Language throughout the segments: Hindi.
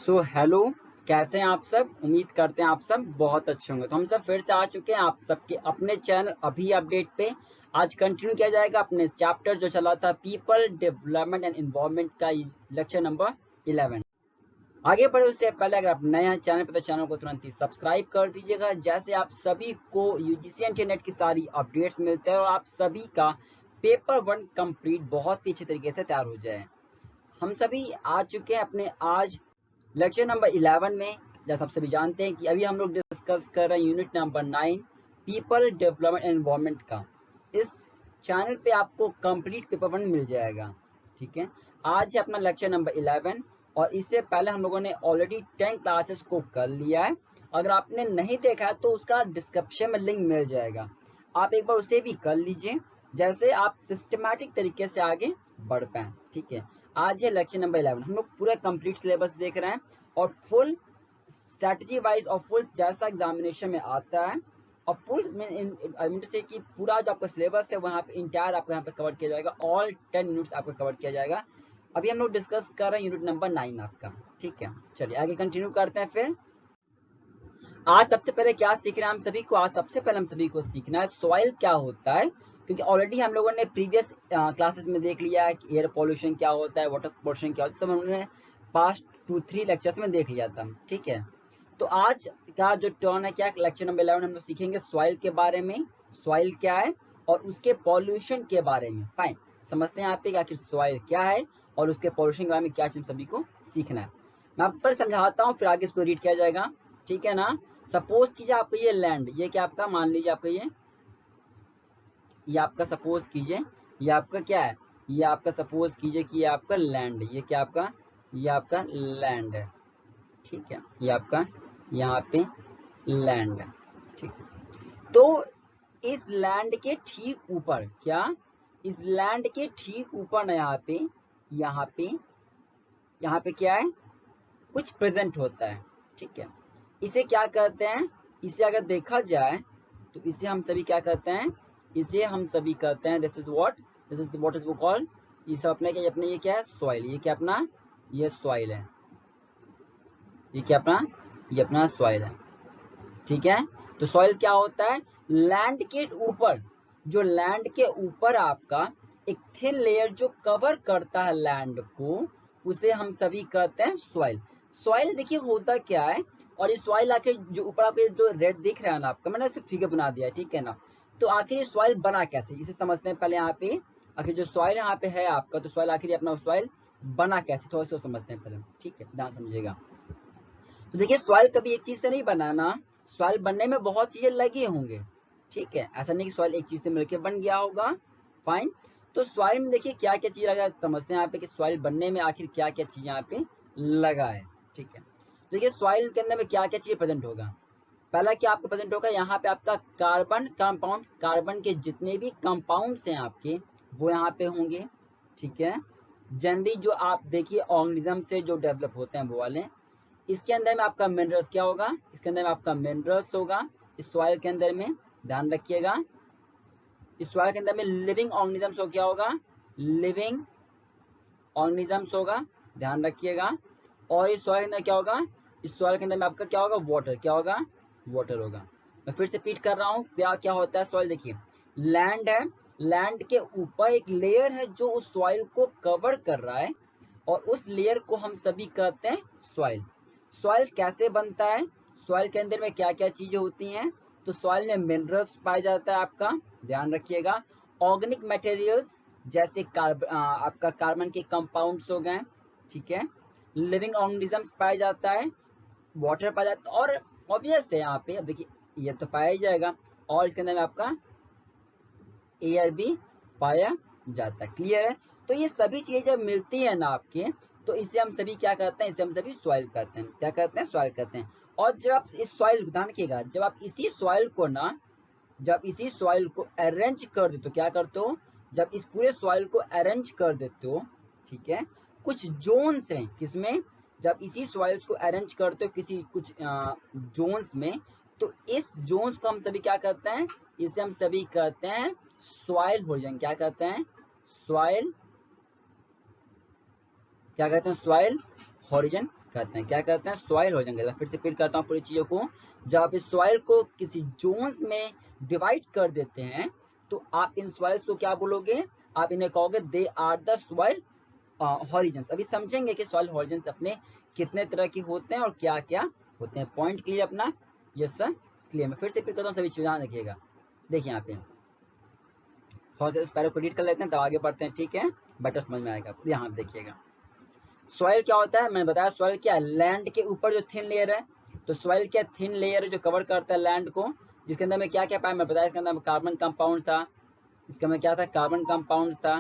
हेलो, कैसे हैं आप सब। उम्मीद करते हैं आप सब बहुत अच्छे होंगे। तो हम सब फिर से आ चुके हैं आप सबके अपने चैनल अभी अपडेट पे। आज कंटिन्यू किया जाएगा अपने चैप्टर जो चला था पीपल डेवलपमेंट एंड एनवायरनमेंट का लेक्चर नंबर 11। आगे बढ़े उससे पहले अगर आप नए हैं चैनल पर तो चैनल को तुरंत ही सब्सक्राइब कर दीजिएगा, जैसे आप सभी को यूजीसी इंटरनेट की सारी अपडेट्स मिलते हैं और आप सभी का पेपर 1 कंप्लीट बहुत ही अच्छे तरीके से तैयार हो जाए। हम सभी आ चुके हैं अपने आज लेक्चर नंबर 11 में। जैसा आप सभी जानते हैं कि अभी हम लोग डिस्कस कर रहे हैं unit number 9 people development environment का। इस चैनल पे आपको कंप्लीट पेपर 1 मिल जाएगा। ठीक है, आज है अपना लेक्चर नंबर 11 और इससे पहले हम लोगों ने ऑलरेडी 10 क्लासेस को कर लिया है। अगर आपने नहीं देखा है तो उसका डिस्क्रिप्शन में लिंक मिल जाएगा, आप एक बार उसे भी कर लीजिए, जैसे आप सिस्टमैटिक तरीके से आगे बढ़ पाए। ठीक है, आज है लेक्चर नंबर 11। हम लोग पूरा कंप्लीट सिलेबस देख रहे हैं और फुल स्ट्रैटेजी वाइज और फुल जैसा एग्जामिनेशन में आता है और फुल से कि पूरा जो आपका सिलेबस है वहाँ पे इंटायर आपको यहाँ पे कवर किया जाएगा। ऑल 10 यूनिट्स आपको कवर किया जाएगा। अभी हम लोग डिस्कस कर रहे हैं यूनिट नंबर 9 आपका। ठीक है, चलिए आगे कंटिन्यू करते हैं। फिर आज सबसे पहले क्या सीख रहे हैं हम सभी को। आज सबसे पहले हम सभी को सीखना है सॉइल क्या होता है, क्योंकि ऑलरेडी हम लोगों ने प्रीवियस क्लासेस में देख लिया है कि एयर पॉल्यूशन क्या होता है, वाटर पॉल्यूशन क्या होता है, सब हमने पास्ट 2-3 लेक्चर्स में देख लिया था। ठीक है, तो आज का जो टर्न है क्या, लेक्चर नंबर 11 हम लोग सीखेंगे सॉइल के बारे में। सॉइल क्या है और उसके पॉल्यूशन के बारे में। फाइन, समझते हैं यहाँ पे आखिर सॉइल क्या है और उसके पॉल्यूशन के बारे में क्या चीज सभी को सीखना है। मैं आप पर समझाता हूँ फिर आगे इसको रीड किया जाएगा। ठीक है ना। सपोज कीजिए आपका ये लैंड, ये क्या आपका, मान लीजिए आपका ये आपका सपोज कीजिए ये आपका क्या है, ये आपका सपोज कीजिए कि ये आपका लैंड, ये क्या आपका, ये आपका लैंड है। ठीक है, ये आपका यहाँ पे लैंड है। ठीक, तो इस लैंड के ठीक ऊपर क्या, इस लैंड के ठीक ऊपर ना यहाँ पे क्या है, कुछ प्रेजेंट होता है। ठीक है, इसे क्या कहते हैं, इसे अगर देखा जाए तो इसे हम सभी क्या कहते हैं, इसे हम सभी कहते हैं दिस इज व्हाट इज वो कॉल्ड, ये सब अपने ये क्या है, सॉइल। ये क्या अपना, ये सॉइल है। ये क्या अपना, ये अपना सॉइल है। ठीक है, तो सॉइल क्या होता है, लैंड के ऊपर, जो लैंड के ऊपर आपका एक थिन लेयर जो कवर करता है लैंड को, उसे हम सभी कहते हैं सॉइल। सॉइल देखिए होता क्या है, और ये सॉइल आखिर जो ऊपर आपके जो रेड दिख रहा है ना आपका, मैंने इसे फिगर बना दिया है। ठीक है ना, तो आखिर ये सॉइल बना कैसे, इसे समझते हैं पहले। यहाँ पे आखिर जो सॉइल यहाँ पे है आपका, तो सॉइल आखिर अपना सॉइल बना कैसे, थोड़ा सा समझते हैं पहले। ठीक है, ध्यान समझिएगा। तो देखिए सॉइल कभी एक चीज से नहीं बना ना, सॉइल बनने में बहुत चीजें लगी होंगे। ठीक है, ऐसा नहीं कि सॉइल एक चीज से मिलकर बन गया होगा। फाइन, तो सॉइल में देखिए क्या क्या चीज लगा, समझते हैं यहाँ पे कि सॉइल बनने में आखिर क्या क्या चीज यहाँ पे लगा है। ठीक है, देखिए सॉइल के अंदर में क्या क्या चीज प्रेजेंट होगा। पहला क्या आपको प्रेजेंट होगा, यहाँ पे आपका कार्बन कंपाउंड, कार्बन के जितने भी कंपाउंड्स हैं आपके वो यहाँ पे होंगे। ठीक है, जनरली जो आप देखिए ऑर्गेनिज्म से जो डेवलप होते हैं वो वाले। इसके अंदर में आपका मिनरल्स क्या होगा, इसके अंदर में आपका मिनरल्स होगा इस सॉइल के अंदर में, ध्यान रखिएगा। इस सॉइल के अंदर में लिविंग ऑर्गेनिजम्स हो, क्या होगा, लिविंग ऑर्गेनिजम्स होगा, ध्यान रखिएगा। और इस सॉइल के अंदर क्या होगा, इस सॉइल के अंदर में आपका क्या होगा, वाटर, क्या होगा, वाटर होगा। मैं फिर से रिपीट कर रहा हूँ क्या क्या होता है सॉइल। देखिए लैंड है, लैंड के ऊपर एक लेयर है जो उस सॉइल को कवर कर रहा है और उस लेयर को हम सभी कहते हैं सॉइल। सॉइल कैसे बनता है, सॉइल के अंदर में क्या क्या चीजें होती हैं, तो सॉइल में मिनरल्स पाया जाता है आपका, ध्यान रखिएगा। ऑर्गेनिक मटेरियल्स जैसे आपका कार्बन के कंपाउंड्स हो गए। ठीक है, लिविंग ऑर्गेनिजम्स पाया जाता है, वाटर पाया जाता है, और ऑब्वियस है यहाँ पे, अब देखिए ये तो पाया ही जाएगा, और इसके अंदर में आपका एयर भी पाया जाता है। क्लियर है, तो ये सभी चीजें जब मिलती है ना आपके, तो इसे हम सभी क्या कहते हैं, इसे हम सभी सॉइल कहते हैं। क्या कहते हैं, सॉइल कहते हैं। और जब आप इस सॉइल, ध्यान रखिएगा, जब आप इसी सॉइल को ना, जब इसी सॉइल को अरेंज कर देते हो, क्या करते हो, जब इस पूरे सॉइल को अरेंज कर देते हो, ठीक है, कुछ जोन्स हैं किसमें, जब इसी सॉइल्स को अरेंज करते हो किसी कुछ जोन्स में, तो इस जोन्स को हम सभी क्या कहते हैं, इसे हम सभी कहते हैं सॉइल होरिजन। क्या कहते हैं, सॉइल, क्या कहते हैं, सॉइल होरिजन कहते हैं, क्या कहते हैं, सॉइल हॉरिजन कहते हैं। फिर से रिपीट करता हूँ पूरी चीजों को। जब आप इस सॉइल को किसी जोन्स में डिवाइड कर देते हैं तो आप इन सॉइल्स को क्या बोलोगे, आप इन्हें कहोगे they are the soil horizons. अभी समझेंगे कि सॉइल हॉरिजन्स अपने कितने तरह के होते हैं और क्या क्या होते हैं। पॉइंट क्लियर अपना? Yes sir clear. मैं फिर से रिपीट करता हूँ, सभी चीजें ध्यान रखिएगा। देखिए यहाँ पे थोड़ा सा इस पैरा को रीड कर लेते हैं तब आगे बढ़ते हैं, ठीक है, बेटर समझ में आएगा। यहाँ देखिएगा सॉइल क्या होता है, मैंने बताया सॉइल क्या है, लैंड के ऊपर जो थिन लेयर है। तो सॉइल क्या थिन लेयर जो कवर करता है लैंड को, जिसके अंदर में क्या क्या पाया मैं बताया, इसके अंदर कार्बन कंपाउंड था, इसके अंदर क्या था, कार्बन कंपाउंड था,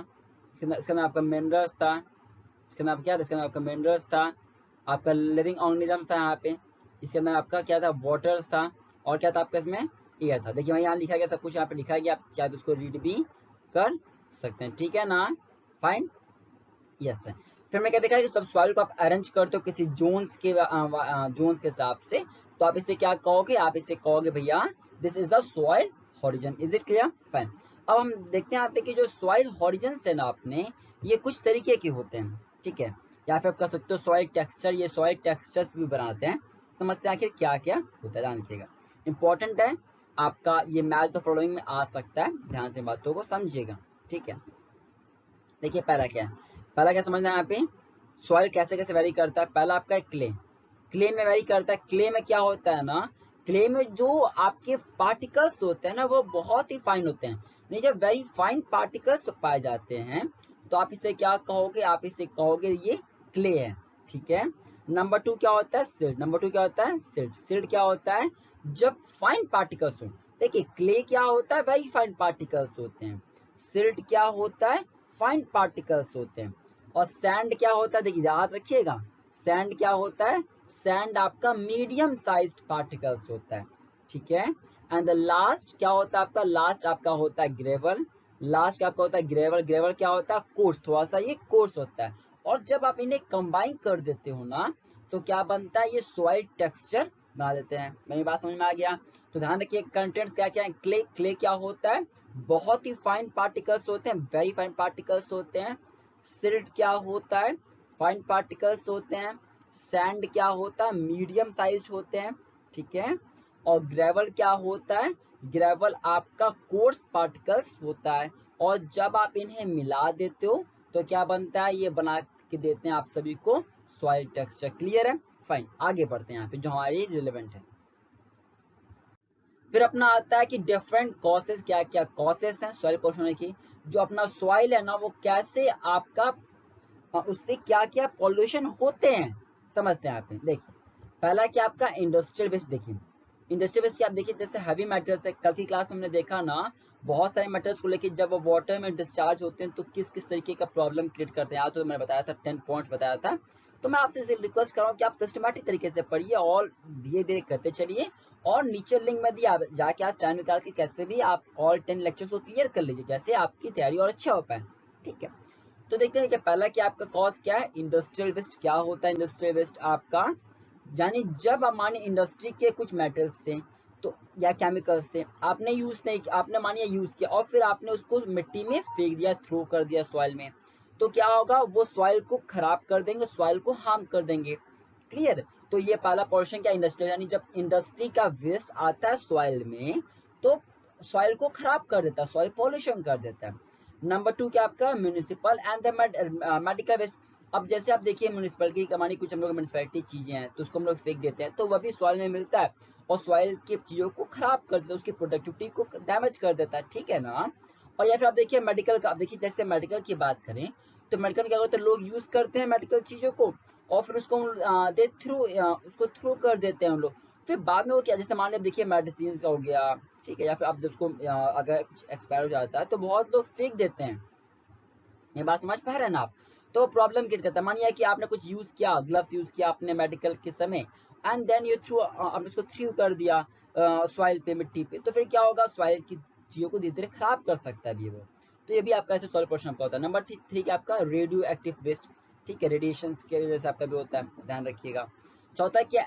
इसके अंदर आपका मिनरल्स था, इसके अंदर क्या था, इसके अंदर आपका मिनरल्स था, आपका लिविंग ऑर्गेनिज्म था यहाँ पे, इसके अंदर आपका क्या था, वाटर्स था, और क्या था आपका इसमें एयर था। देखिए यहाँ लिखा गया सब कुछ, यहाँ पे लिखा गया, आप चाहे तो उसको रीड भी कर सकते हैं, ठीक है ना, फाइन, यस सर। फिर मैं क्या देखा कि सब सॉइल को आप अरेंज करते हो किसी जोन्स के हिसाब से, तो आप इसे क्या कहोगे, आप इसे कहोगे भैया this is the soil horizon. Is it clear, fine. अब हम देखते हैं यहाँ पे कि जो सॉइल हॉरिजन है ना अपने, ये कुछ तरीके के होते हैं, ठीक है, या फिर आप कह सकते हो सॉइल टेक्सचर, ये सॉइल टेक्सचर्स भी बनाते हैं। समझते हैं आखिर क्या क्या होता है, ध्यान रखिएगा, इंपॉर्टेंट है आपका, ये मैच द फॉलोइंग में आ सकता है, ध्यान से बातों को समझिएगा, ठीक है। देखिए पहला क्या है, पहला क्या समझना है यहाँ पे, सॉइल कैसे कैसे वेरी करता है। पहला आपका है क्ले, क्ले में वेरी करता है। क्ले में क्या होता है ना, क्ले में जो आपके पार्टिकल्स होते हैं ना वो बहुत ही फाइन होते हैं, नहीं जब वेरी फाइन पार्टिकल्स पाए जाते हैं तो आप इसे क्या कहोगे, आप इसे कहोगे ये क्ले है, ठीक है। नंबर 2 क्या होता है, सिल्ट। नंबर 2 क्या होता है, सिल्ट। सिल्ट क्या होता है, जब फाइन पार्टिकल्स हो। देखिए क्ले क्या होता है, वेरी फाइन पार्टिकल्स होते हैं, सिल्ट क्या होता है, फाइन पार्टिकल्स होते हैं, और सैंड क्या होता है, देखिए याद रखिएगा, सैंड क्या होता है, सैंड आपका मीडियम साइज्ड पार्टिकल्स होता है, ठीक है। एंड द लास्ट क्या होता है आपका, लास्ट आपका होता है ग्रेवल। लास्ट आपका होता है ग्रेवल। ग्रेवल क्या होता है, कोर्स, थोड़ा सा ये कोर्स होता है, और जब आप इन्हें कंबाइन कर देते हो ना तो क्या बनता है, ये सॉइल टेक्सचर बना देते हैं। मेरी बात समझ में आ गया? तो ध्यान रखिए कंटेंट्स क्या क्या है। क्ले, क्ले क्या होता है, बहुत ही फाइन पार्टिकल्स होते हैं, वेरी फाइन पार्टिकल्स होते हैं। सिल्ट क्या होता है, फाइन पार्टिकल्स होते हैं। सैंड क्या होता है, मीडियम साइज होते हैं, ठीक है। और ग्रेवल क्या होता है, ग्रेवल आपका कोर्स पार्टिकल्स होता है, और जब आप इन्हें मिला देते हो तो क्या बनता है, ये बना के देते हैं आप सभी को सॉइल टेक्सचर। क्लियर है, फाइन। आगे बढ़ते हैं यहाँ पे जो हमारी रिलेवेंट है। फिर अपना आता है कि डिफरेंट कॉसेस, क्या क्या कॉसेस हैं सॉइल पोल्यूशन होने की। जो अपना सॉइल है ना वो कैसे आपका उससे क्या क्या पॉल्यूशन होते हैं, समझते हैं आप। देखिए पहला क्या आपका इंडस्ट्रियल वेस्ट। देखिए इंडस्ट्रियल वेस्ट क्या आप देखिए, जैसे हैवी मेटल्स है, कल की क्लास में हमने देखा ना बहुत सारे मेटल्स को लेकर जब वो वाटर में डिस्चार्ज होते हैं तो किस किस तरीके का प्रॉब्लम क्रिएट करते हैं, तो मैंने बताया था 10 पॉइंट्स बताया था। तो मैं आपसे रिक्वेस्ट कर रहा हूँ कि आप सिस्टमैटिक तरीके से पढ़िए और धीरे धीरे करते चलिए, और नीचे लिंक में दिया जाके आप टाइम निकाल के कैसे भी आप ऑल 10 लेक्चर्स को क्लियर कर लीजिए, जैसे आपकी तैयारी और अच्छा हो पाए, ठीक है। तो देखते हैं कि पहला क्या आपका कॉज क्या है, इंडस्ट्रियल वेस्ट। क्या होता है इंडस्ट्रियल वेस्ट आपका, यानी जब आप मानिए इंडस्ट्री के कुछ मेटल्स थे तो या केमिकल्स थे, आपने यूज नहीं किया, आपने मानिए यूज किया और फिर आपने उसको मिट्टी में फेंक दिया, थ्रो कर दिया सॉइल में, तो क्या होगा, वो सॉइल को खराब कर देंगे, सॉइल को हार्म कर देंगे। क्लियर? तो ये पहला पोर्शन क्या, इंडस्ट्री, यानी जब इंडस्ट्री का वेस्ट आता है सॉइल में तो सॉइल को खराब कर देता है, सॉइल पॉल्यूशन कर देता है। नंबर 2 क्या आपका municipal and the medical waste. अब जैसे आप देखिए म्यूनिसिपलिटी कमानी, कुछ हम लोग म्यूनिसिपलिटी चीजें हैं तो उसको हम लोग फेंक देते हैं, तो वह भी सॉइल में मिलता है और सॉइल की चीजों को खराब कर देता है, उसकी प्रोडक्टिविटी को डैमेज कर देता है, ठीक है ना। और या फिर आप देखिए मेडिकल का, आप देखिए जैसे मेडिकल की बात करें तो मेडिकल क्या होता है, लोग यूज करते हैं मेडिकल चीजों को और फिर उसको दे थ्रू उसको थ्रू कर देते हैं हम लोग, फिर बाद में वो क्या, जैसे मान लिया देखिए मेडिसिन का हो गया, ठीक है, या फिर आप जब उसको अगर कुछ एक्सपायर हो जाता है तो बहुत लोग फेंक देते हैं। ये बात समझ पा रहे हैं ना आप? तो प्रॉब्लम क्रिएट करता है। मानिए कि आपने कुछ यूज किया, ग्लव्स यूज किया आपने मेडिकल के समय, एंड देन यू थ्रू, आपने उसको थ्रू कर दिया सॉइल पे, मिट्टी पे, तो फिर क्या होगा, सॉइल की चीजों को धीरे धीरे खराब कर सकता है वो। तो ये भी आपका ऐसे सॉइल पोल्यूशन आपका होता है। नंबर 3 क्या आपका रेडियो एक्टिव वेस्ट, ठीक है, रेडिएशन की वजह से आपका भी होता है, ध्यान रखिएगा। चौथा क्या,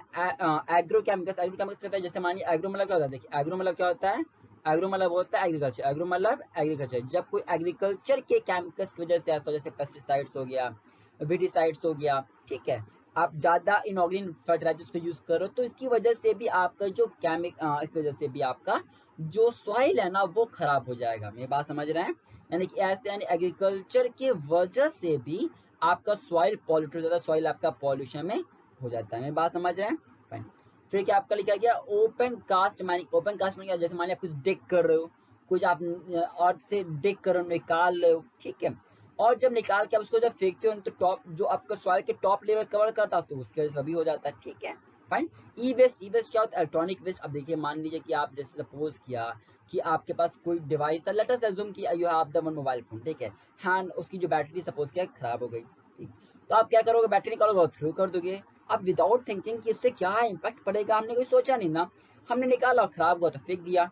एग्रो केमिकल्स। एग्रो केमिकल्स कहता है, जैसे मानिए एग्रो मतलब क्या होता है, देखिए एग्रो मतलब क्या होता है, एग्रो मतलब होता है एग्रीकल्चर। एग्रो मतलब एग्रीकल्चर, जब कोई एग्रीकल्चर के केमिकल्स की वजह से ऐसा, जैसे पेस्टिसाइड्स हो गया, विडिसाइड्स हो गया, ठीक है, आप ज्यादा इनऑर्गेनिक फर्टिलाइजर्स को यूज करो तो इसकी वजह से भी आपका जो इसकी वजह से भी आपका जो सॉइल है ना वो खराब हो जाएगा। मेरी बात समझ रहे हैं? यानी कि ऐसे यानी एग्रीकल्चर के वजह से भी आपका सॉइल पॉल्यूट हो जाता है, सॉइल आपका पॉल्यूशन में हो जाता है। मेरी बात समझ रहे हैं? फाइन। फिर क्या आपका लिखा गया open cast mining. Open cast mining जैसे मान लिया कुछ डिग कर रहे हो, कुछ आप अर्थ से डिग कर रहे हो, निकाल रहे हो, ठीक है, और जब निकाल के आप उसको जब फेंकते हो तो टॉप जो आपका सॉइल के टॉप लेवल कवर करता है तो उसके वजह से भी हो जाता है, ठीक है, फाइन। ई वेस्ट क्या होता है? Electronic waste. अब देखिए मान लीजिए कि आप जैसे सपोज किया कि आपके पास कोई डिवाइस था, लेट अस अज्यूम कि you have the one mobile phone, ठीक है, हैंड उसकी जो बैटरी सपोज किया खराब हो गई, ठीक, तो आप क्या करोगे? बैटरी निकालोगे और थ्रो कर दोगे। आप विदाउट थिंकिंग कि इससे क्या इम्पैक्ट पड़ेगा, हमने कोई सोचा नहीं ना, हमने निकाला और खराब हुआ तो फेंक दिया,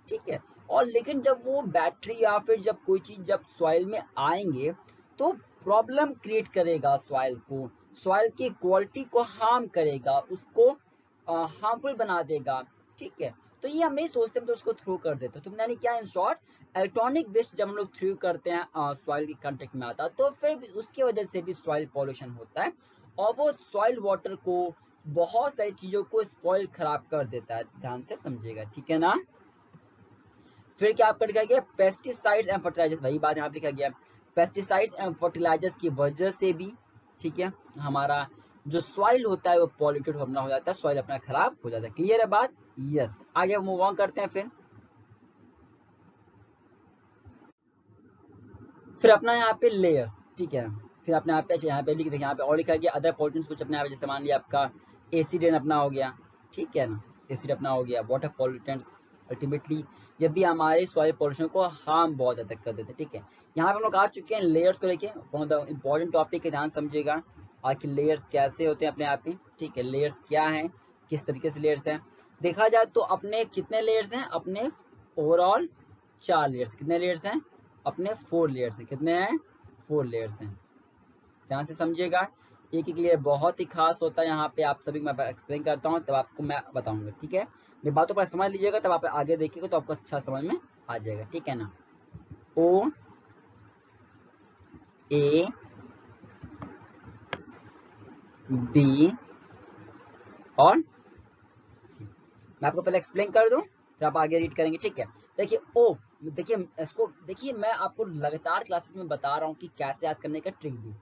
ठीक है। और लेकिन जब वो बैटरी या फिर जब कोई चीज जब सॉइल में आएंगे तो प्रॉब्लम क्रिएट करेगा सॉइल को, सॉइल की क्वालिटी को हार्म करेगा, उसको हार्मफुल बना देगा, ठीक है। तो ये हम नहीं सोचते, हम तो उसको थ्रो कर देते। तो यानी क्या, इन शॉर्ट इलेक्ट्रॉनिक वेस्ट जब हम लोग थ्रो करते हैं सॉइल के कांटेक्ट में आता है तो फिर उसकी वजह से भी सॉइल पॉल्यूशन होता है और वो सॉइल वाटर को बहुत सारी चीजों को स्पॉइल खराब कर देता है। ध्यान से समझिएगा, ठीक है ना। फिर क्या आपका लिखा गया पेस्टिसाइड्स एंड फर्टिलाइजर्स, वही बात यहाँ पे लिखा गया पेस्टिसाइड्स एंड फर्टिलाइजर्स की वजह से भी, ठीक है, हमारा जो सॉइल होता है वो पॉल्यूटेड होना हो जाता है, सॉइल अपना खराब हो जाता है। क्लियर है बात? यस। आगे मूव ऑन करते हैं। फिर अपना यहाँ पे लेयर्स, ठीक है, फिर अपने यहाँ पे लिख देखिए, यहाँ पे और लिखा गया अदर पॉल्यूटेंट्स कुछ अपने यहाँ पे, जैसे मान लिया आपका एसिड अपना हो गया, ठीक है ना, एसिड अपना हो गया, वाटर पॉल्यूटेंट्स अल्टीमेटली ये भी हमारे सॉइल पॉल्यूशन को हार्म बहुत ज्यादा कर देते हैं, ठीक है। यहाँ पे हम लोग आ चुके हैं लेयर्स को लेके, one of the important topic है, ध्यान समझिएगा आखिर लेयर्स कैसे होते हैं अपने आप में, ठीक है, लेयर्स क्या है, किस तरीके से लेयर्स हैं। देखा जाए तो अपने कितने लेयर्स हैं? अपने ओवरऑल 4 लेयर्स। कितने लेयर्स हैं? अपने 4 लेयर्स हैं। कितने हैं? 4 लेयर्स हैं। ध्यान से समझिएगा, एक एक लेयर बहुत ही खास होता है। यहाँ पे आप सभी मैं एक्सप्लेन करता हूँ तब आपको मैं बताऊंगा, ठीक है। मेरी बातों पर समझ लीजिएगा तब आप आगे देखिएगा तो आपको अच्छा समझ में आ जाएगा, ठीक है ना। ओ ए बी और सी। मैं आपको पहले एक्सप्लेन कर दूं फिर आप आगे रीड करेंगे, ठीक है। देखिए ओ, देखिए इसको देखिए, मैं आपको लगातार क्लासेस में बता रहा हूँ कि कैसे याद करने का ट्रिक दूं,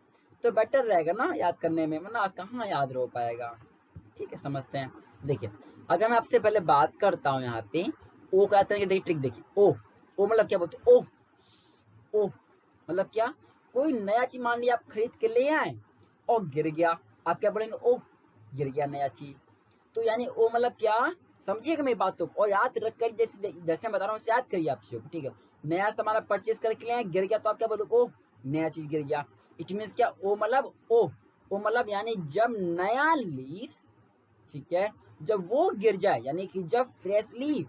तो बेटर रहेगा ना याद करने में, वरना कहाँ याद रह पाएगा, ठीक है। समझते हैं। देखिए अगर मैं आपसे पहले बात करता हूँ यहाँ पे ओ का आता है, देखिए ट्रिक देखिए, ओ मतलब क्या बोलते हैं? ओ मतलब क्या? कोई नया चीज मान लिया आप खरीद के ले आए और गिर गया, आप क्या बोलेंगे? ओ गिर गया नया चीज। तो यानी ओ मतलब क्या, समझिएगा मेरी बात को और याद रख कर, जैसे जैसे मैं बता रहा हूँ याद करिए आप चीजों को, ठीक है। नया सामान आप परचेज करके ले आए, गिर गया तो आप क्या बोलोगे? ओ नया चीज गिर गया। इट मीन्स क्या? ओ मतलब यानी जब नया लीव्स, ठीक है, जब वो गिर जाए, यानी कि जब फ्रेशली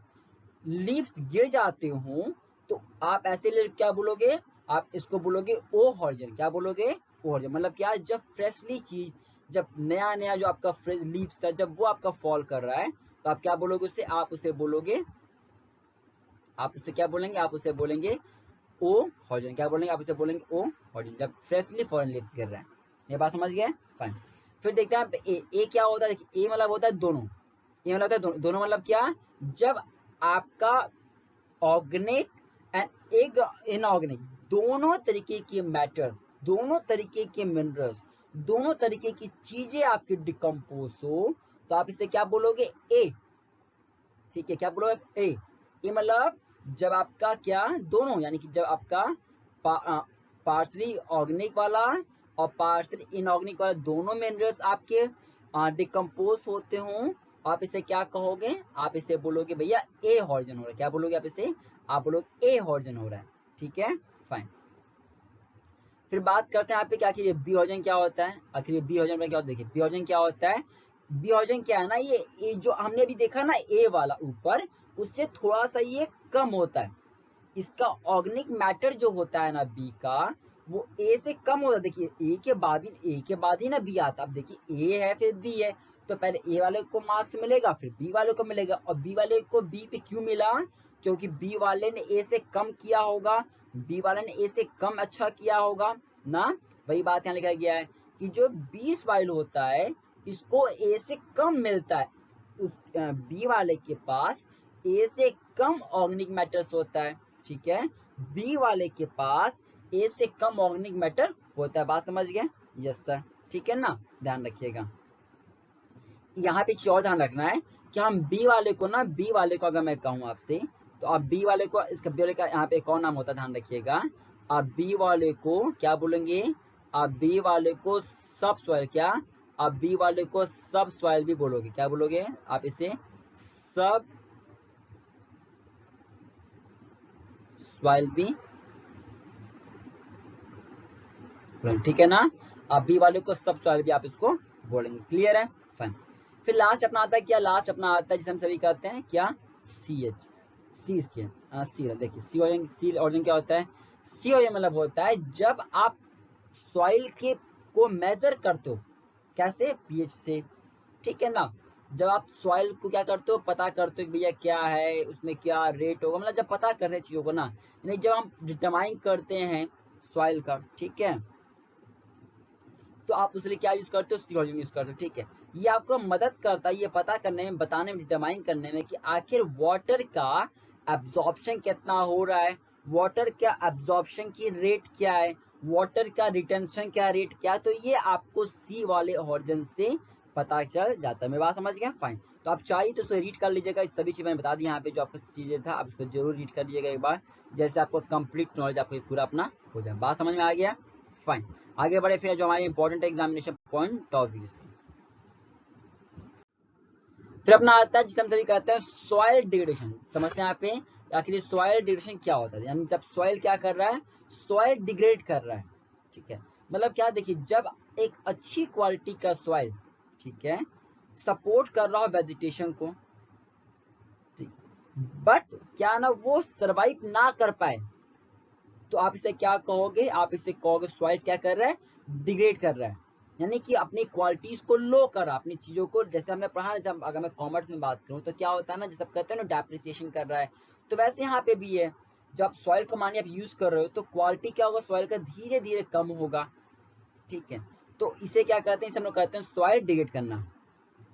लीव्स गिर जाते हो तो आप ऐसे क्या बोलोगे? आप इसको बोलोगे ओ हॉर्जन। क्या बोलोगे? ओ हॉर्जन मतलब क्या? जब फ्रेशली चीज, जब नया नया जो आपका लीव्स था जब वो आपका फॉल कर रहा है तो आप क्या बोलोगे उससे? आप उसे बोलोगे, आप उसे क्या बोलेंगे? आप उसे बोलेंगे ओ हॉर्जन। क्या बोलेंगे? आप उसे बोलेंगे ओ हॉर्जन, जब फ्रेशली फॉरन लीव्स गिर रहा है। ये बात समझ गए? फाइन। फिर देखते हैं ए क्या होता है। देखिए ए मतलब होता है दोनों, ये मतलब होता है दोनों। दोनों मतलब क्या? जब आपका ऑर्गेनिक एंड एक इनऑर्गेनिक दोनों तरीके के मैटर्स, दोनों तरीके के मिनरल्स, दोनों तरीके की चीजें आपकी डिकम्पोज हो तो आप इसे क्या बोलोगे? ए, ठीक है। क्या बोलोगे? ए मतलब जब आपका क्या दोनों, यानी कि जब आपका पार्शली ऑर्गेनिक वाला और पार्शली इनऑर्गेनिक वाला दोनों मिनरल्स आपके डिकम्पोज होते हो, आप इसे क्या कहोगे? आप इसे बोलोगे भैया ए हॉर्जन हो रहा है। क्या बोलोगे आप इसे? आप बोलोगे ए हॉर्जन हो रहा है, ठीक है, फाइन। फिर बात करते हैं यहाँ पे क्या कि बी हॉर्जन क्या होता है। आखिर बी हॉर्जन में क्या होता है? देखिए बी हॉर्जन क्या होता है। बी हॉर्जन क्या है ना, ये जो हमने भी देखा ना ए वाला ऊपर, उससे थोड़ा सा ये कम होता है। इसका ऑर्गेनिक मैटर जो होता है ना बी का, वो ए से कम होता है। देखिए ए के बाद ही ना बी आता। अब देखिए ए है फिर बी है, तो पहले ए वाले को मार्क्स मिलेगा फिर बी वाले को मिलेगा। और बी वाले को बी पे क्यों मिला? क्योंकि बी वाले ने ए से कम किया होगा, बी वाले ने ए से कम अच्छा किया होगा ना। वही बात यहाँ लिखा गया है कि जो बी सॉइल होता है इसको ए से कम मिलता है, उस बी वाले के पास ए से कम ऑर्गेनिक मैटर्स होता है, ठीक है। बी वाले के पास ए से कम ऑर्गेनिक मैटर होता है, बात समझ गए? यस सर, ठीक है ना, ध्यान रखिएगा। यहाँ पे एक और ध्यान रखना है कि हम बी वाले को ना, बी वाले को अगर मैं कहूँ आपसे, तो आप बी वाले को, इसका बी वाले का यहाँ पे एक और नाम होता है, ध्यान रखिएगा। आप बी वाले को क्या बोलेंगे? आप बी वाले को सब सॉइल, क्या आप बी वाले को सब सॉइल भी बोलोगे, क्या बोलोगे आप इसे? सब सॉइल भी, ठीक है ना। आप बी वाले को सब सॉइल भी आप इसको बोलेंगे, क्लियर है? फाइन। फिर लास्ट अपना आता है क्या? लास्ट अपना आता है जिसे हम सभी कहते हैं क्या? सी एच, सी इसके सी, देखिए सी ऑर्गन क्या होता है? सी ऑर्गन मतलब होता है जब आप सॉइल के को मेजर करते हो, कैसे? पीएच से, ठीक है ना। जब आप सॉइल को क्या करते हो? पता करते हो कि भैया क्या है, उसमें क्या रेट होगा, मतलब जब पता करते हैं चीजों को ना, यानी जब हम डिटरमाइन करते हैं सॉइल का, ठीक है, तो आप उसके लिए क्या यूज करते हो? सी ऑर्गन यूज करते हो, ठीक है। ये आपको मदद करता है ये पता करने में, बताने में, डिटरमाइन करने में कि आखिर वाटर का एब्जॉर्प्शन कितना हो रहा है, वाटर का एब्जॉर्प्शन की रेट क्या है, वाटर का रिटेंशन क्या रेट क्या, तो ये आपको सी वाले ऑर्गन से पता चल जाता है। मेरी बात समझ गया? फाइन। तो आप चाहिए तो उसे रीड कर लीजिएगा, इस सभी चीज मैंने बता दी यहाँ पे जो आपको चीजें था, आप इसको जरूर रीड कर लीजिएगा एक बार, जैसे आपको कंप्लीट नॉलेज आपको पूरा अपना हो जाए। बात समझ में आ गया? फाइन, आगे बढ़े फिर जो हमारे important examination point of view से। फिर अपना आता है जिसे हम सभी कहते हैं सॉइल डिग्रेडेशन। समझते हैं यहाँ पे आखिर सॉइल डिग्रेडेशन क्या होता है, यानी जब सॉइल क्या कर रहा है? सॉइल डिग्रेड कर रहा है, ठीक है। मतलब क्या? देखिए, जब एक अच्छी क्वालिटी का सॉइल, ठीक है, सपोर्ट कर रहा हो वेजिटेशन को, ठीक, बट क्या ना वो सर्वाइव ना कर पाए, तो आप इसे क्या कहोगे? आप इसे कहोगे सॉइल क्या कर रहा है? डिग्रेड कर रहा है, यानी कि अपनी क्वालिटीज को लो कर रहा है, अपनी चीजों को, जैसे हमने पढ़ा, जब अगर मैं कॉमर्स में बात करूं तो क्या होता है ना, जैसे कहते हैं ना डेप्रिसिएशन कर रहा है, तो वैसे यहाँ पे भी है। जब सॉइल को मानिए आप यूज कर रहे हो तो क्वालिटी क्या होगा? सॉइल का धीरे धीरे कम होगा, ठीक है। तो इसे क्या कहते हैं? इसे हम लोग कहते हैं सॉइल डिग्रेड करना,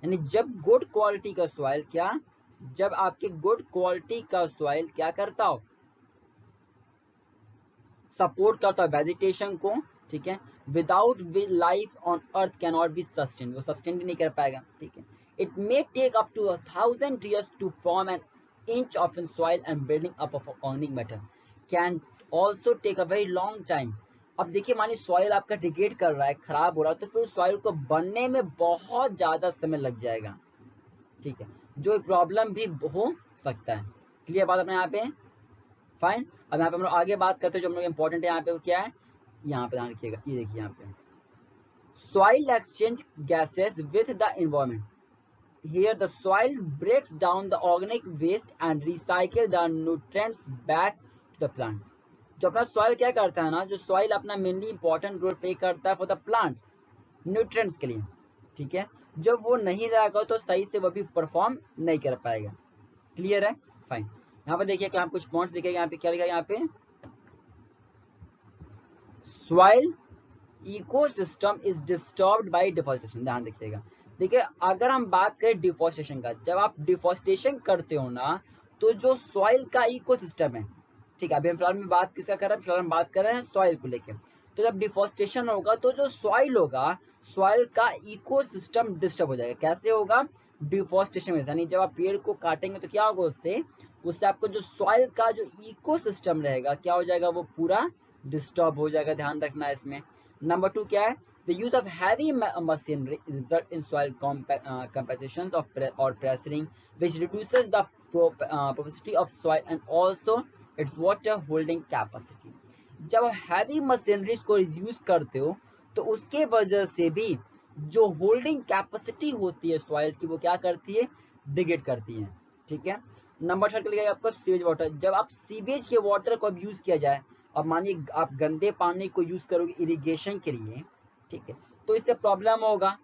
यानी जब गुड क्वालिटी का सॉइल क्या, जब आपके गुड क्वालिटी का सॉइल क्या करता हो? सपोर्ट करता है वेजिटेशन को, ठीक है। Without life on earth can not be sustain, वो सस्टेन भी नहीं कर पाएगा, ठीक है। It may take up to 1000 years to form an inch of in soil and building up of organic matter can also take a very long time. अब देखिए, मानिए सॉइल आपका डिग्रेड कर रहा है, खराब हो रहा है, तो फिर सॉइल को बनने में बहुत ज्यादा समय लग जाएगा, ठीक है, जो एक प्रॉब्लम भी हो सकता है। क्लियर बात अपने यहाँ पे? फाइन। अब यहाँ पे हम लोग आगे बात करते हैं, जो हम लोग इम्पोर्टेंट है यहाँ पे वो क्या है, यहाँ पे ध्यान रखिएगा, ये देखिए यहाँ पे soil exchange gases with the environment. Here the soil breaks down the organic waste and recycle the nutrients back to the plant. जो अपना सॉइल क्या करता है ना, जो सॉइल अपना मेनली इंपॉर्टेंट रोल प्ले करता है फॉर द प्लांट्स, न्यूट्रिएंट्स के लिए, ठीक है। जब वो नहीं रहेगा तो सही से वो भी परफॉर्म नहीं कर पाएगा। क्लियर है? फाइन। यहाँ पे देखिए क्या कुछ पॉइंट्स लिखेगा, यहाँ पे क्या लिखा है, यहाँ पे soil ecosystem is disturbed bye deforestation. ध्यान रखिएगा, देखिए अगर हम बात करें डिफॉरेस्टेशन का, जब आप डिफॉरेस्टेशन करते हो ना, तो जो सॉइल का इकोसिस्टम है, ठीक है, अभी हम फिलहाल में बात किसका कर रहे हैं? फिलहाल हम बात कर रहे हैं सॉइल को लेके। तो जब डिफॉरेस्टेशन होगा तो जो सॉइल होगा, सॉइल का इकोसिस्टम डिस्टर्ब हो जाएगा। कैसे होगा? डिफॉरेस्टेशन में, यानी जब आप पेड़ को काटेंगे तो क्या होगा? उससे उससे आपको जो सॉइल का जो इकोसिस्टम रहेगा क्या हो जाएगा? वो पूरा डिस्टर्ब हो जाएगा। ध्यान रखना है इसमें। नंबर 2 क्या है? The use of heavy machinery result in soil compactation or pressuring, which reduces the porosity of soil and also its water holding capacity. जब आप हैवी मशीनरीज को यूज करते हो तो उसके वजह से भी जो होल्डिंग कैपेसिटी होती है सॉइल की, वो क्या करती है? डिग्रेड करती है, ठीक है। नंबर 3 लिखा आपका सीवेज वाटर। जब आप सीवेज के वाटर को अब यूज किया जाए, अब मानिए आप गंदे पानी को यूज करोगे इरिगेशन के लिए, ठीक है, तो इससे प्रॉब्लम होगा।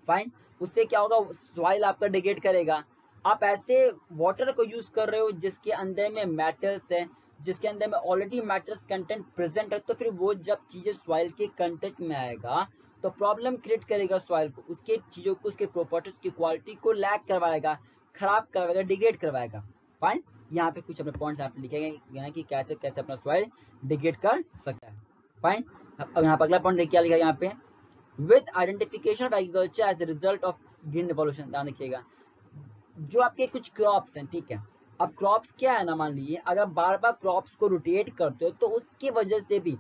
फाइन। उससे क्या होगा? सॉइल आपका डिग्रेड करेगा। आप ऐसे वाटर को यूज कर रहे हो जिसके अंदर में मेटल्स है, जिसके अंदर में ऑलरेडी मेटल्स कंटेंट प्रेजेंट है, तो फिर वो जब चीजें सॉइल के कंटेंट में आएगा तो प्रॉब्लम क्रिएट करेगा सॉइल को, उसके चीजों को, उसके प्रॉपर्टीज की क्वालिटी को लैक करवाएगा, खराब करवाएगा, डिग्रेड करवाएगा। फाइन, यहाँ पे कुछ अपने पॉइंट्स यहाँ पे लिखे गए हैं कि कैसे कैसे अपना सॉइल डिग्रेड कर सकता है। फाइन, अब यहाँ पे अगला पॉइंट देखिए क्या लिखा है यहाँ पे, with identification of agriculture as a result of green revolution. ध्यान रखिएगा, जो आपके कुछ क्रॉप्स हैं, ठीक है, अब क्रॉप्स क्या है ना, मान लीजिए अगर बार बार क्रॉप्स को रोटेट करते हो तो उसकी वजह से भी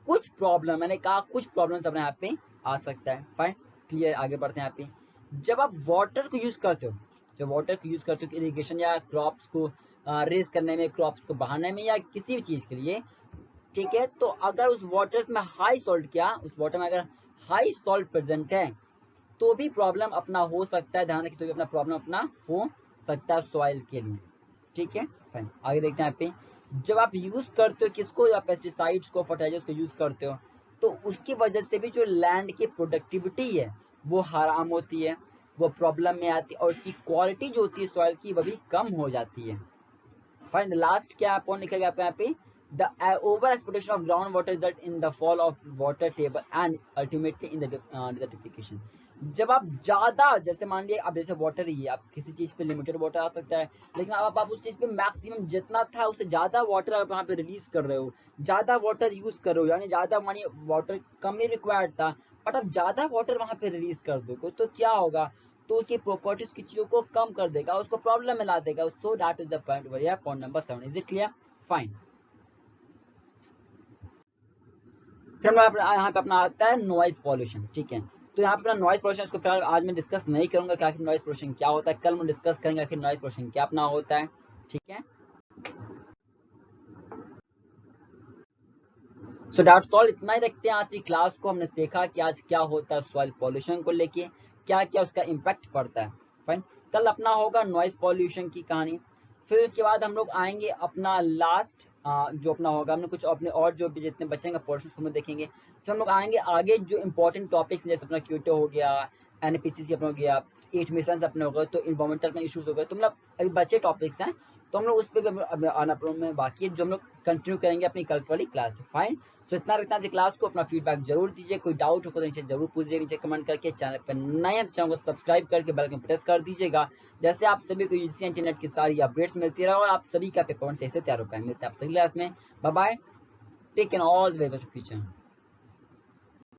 कुछ प्रॉब्लम, मैंने कहा कुछ प्रॉब्लम्स अपने यहाँ पे आ सकता है। फाइन, क्लियर, आगे बढ़ते हैं। यहाँ पे जब आप वाटर को यूज करते हो, जब वाटर को यूज करते हो इरिगेशन या क्रॉप्स को रेज करने में, क्रॉप्स को बढ़ाने में या किसी भी चीज के लिए, ठीक है, तो अगर उस वाटर में हाई सॉल्ट, क्या उस वाटर में अगर हाई सॉल्ट प्रेजेंट है तो भी प्रॉब्लम अपना हो सकता है। ध्यान रखिए, तो भी अपना प्रॉब्लम अपना हो सकता है सॉइल के लिए। ठीक है, फाइन, आगे देखते हैं। यहाँ पे जब आप यूज करते हो किसको, या पेस्टिसाइड्स को, फर्टिलाइजर्स को यूज करते हो, तो उसकी वजह से भी जो लैंड की प्रोडक्टिविटी है वो हराम होती है, वो प्रॉब्लम में आती है, और उसकी क्वालिटी जो होती है सॉइल की वो भी कम हो जाती है। फाइन, लास्ट क्या पॉइंट लिखा गया आपका यहाँ पे, the over exploitation of groundwater result in the fall of water table and ultimately in the desertification। जब आप ज्यादा, जैसे मान लिया अब जैसे वाटर ही है, आप किसी चीज पे लिमिटेड वाटर आ सकता है, लेकिन अब आप उस चीज पे मैक्सिमम जितना था उससे ज्यादा वाटर आप वहाँ पे रिलीज कर रहे हो, ज्यादा वाटर यूज कर रहे हो, यानी ज्यादा मानिए वाटर कम ही रिक्वायर्ड था, बट आप ज्यादा वाटर वहाँ पे रिलीज कर दो तो क्या होगा, तो उसकी प्रॉपर्टीज की चीजों को कम कर देगा, उसको प्रॉब्लम में ला देगा। So that is the point, वही है point number 7। Is it clear? Fine, फिर यहाँ पे अपना आता है नॉइज पॉल्यूशन। ठीक है, तो यहाँ पे अपना नॉइज पॉल्यूशन, इसको फिलहाल आज मैं डिस्कस नहीं करूंगा कि आखिर नॉइज पॉल्यूशन क्या होता है, कल मैं डिस्कस करेंगे आखिर नॉइज पॉल्यूशन क्या अपना होता है। ठीक है, सो दैट्स ऑल, इतना ही रखते हैं आज की क्लास को। हमने देखा कि आज क्या होता है सॉइल पॉल्यूशन को लेके, क्या क्या उसका इम्पैक्ट पड़ता है। फाइन, कल अपना होगा नॉइज पॉल्यूशन की कहानी, फिर उसके बाद हम लोग आएंगे अपना लास्ट जो अपना होगा, हमने कुछ अपने और जो भी जितने बचेंगे पोर्शंस को हम देखेंगे। फिर हम लोग आएंगे आगे जो इंपॉर्टेंट टॉपिक्स, जैसे अपना क्योटो हो गया, एनपीसीसी अपना हो गया, 8 मिशन अपने हो गए, तो इन्वायरमेंटल में इश्यूज हो गए, तो मतलब अभी बचे टॉपिक्स हैं, तो हम लोग उस पर भी आना में बाकी है, जो हम लोग कंटिन्यू करेंगे अपनी कल वाली क्लास। फाइन, सो इतना रखना है क्लास को। अपना फीडबैक जरूर दीजिए, कोई डाउट हो तो नीचे जरूर पूछ दीजिए, नीचे कमेंट करके। चैनल पर नए हैं चैनल को सब्सक्राइब करके बेल आइकन प्रेस कर दीजिएगा, जैसे आप सभी को यूजीसी इंटरनेट की सारी अपडेट्स मिलती रहे और आप सभी का पेपर सही से तैयार हो पाए। मिलते हैं आप सही क्लास में, bye bye, take care, all the way best future.